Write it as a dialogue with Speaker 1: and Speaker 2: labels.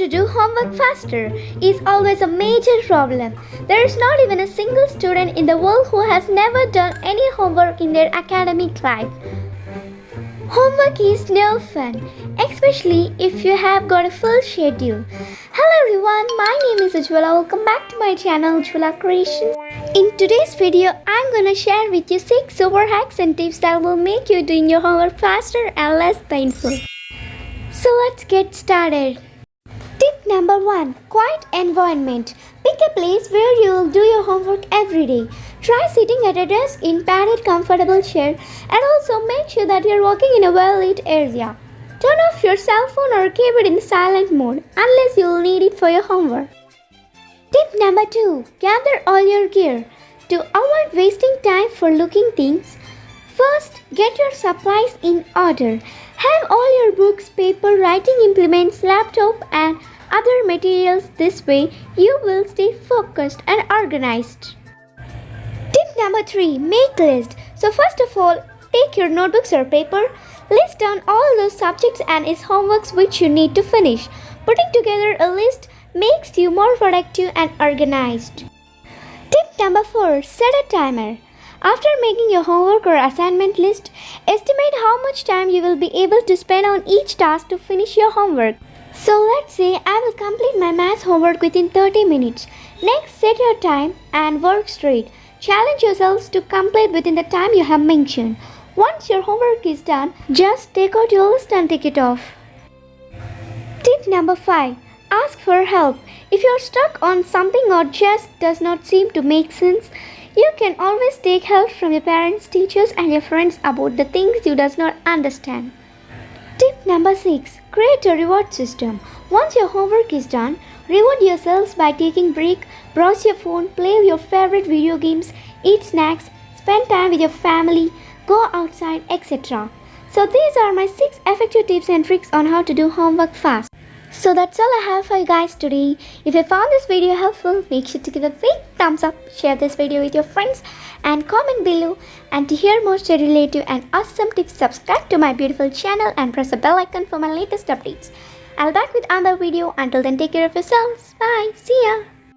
Speaker 1: to do homework faster is always a major problem. There is not even a single student in the world who has never done any homework in their academic life. Homework is no fun, especially if you have got a full schedule. Hello everyone, my name is Ujwala. Welcome back to my channel Ujwala Creations. In today's video, I'm gonna share with you 6 super hacks and tips that will make you doing your homework faster and less painful. So let's get started. Tip number 1. Quiet environment. Pick a place where you will do your homework every day. Try sitting at a desk in padded comfortable chair and also make sure that you are working in a well-lit area. Turn off your cell phone or keep it in silent mode unless you will need it for your homework. Tip number 2. Gather all your gear. To avoid wasting time for looking things, first get your supplies in order. Have all your books, paper, writing implements, laptop and other materials. This way you will stay focused and organized. Tip number 3. Make list. So first of all, take your notebooks or paper, list down all those subjects and its homeworks which you need to finish. Putting together a list makes you more productive and organized. Tip number 4. Set a timer. After making your homework or assignment list, estimate how much time you will be able to spend on each task to finish your homework. So let's say I will complete my maths homework within 30 minutes. Next, set your time and work straight. Challenge yourselves to complete within the time you have mentioned. Once your homework is done, just take out your list and tick it off. Tip number 5. Ask for help. If you're stuck on something or just does not seem to make sense, you can always take help from your parents, teachers and your friends about the things you does not understand. Tip number 6. Create a reward system. Once your homework is done, reward yourselves by taking break, browse your phone, play your favorite video games, eat snacks, spend time with your family, go outside, etc. So these are my 6 effective tips and tricks on how to do homework fast. So that's all I have for you guys today. If you found this video helpful, make sure to give a big thumbs up, share this video with your friends and comment below. And to hear more study related and awesome tips, subscribe to my beautiful channel and press the bell icon for my latest updates. I'll be back with another video. Until then, take care of yourselves. Bye. See ya.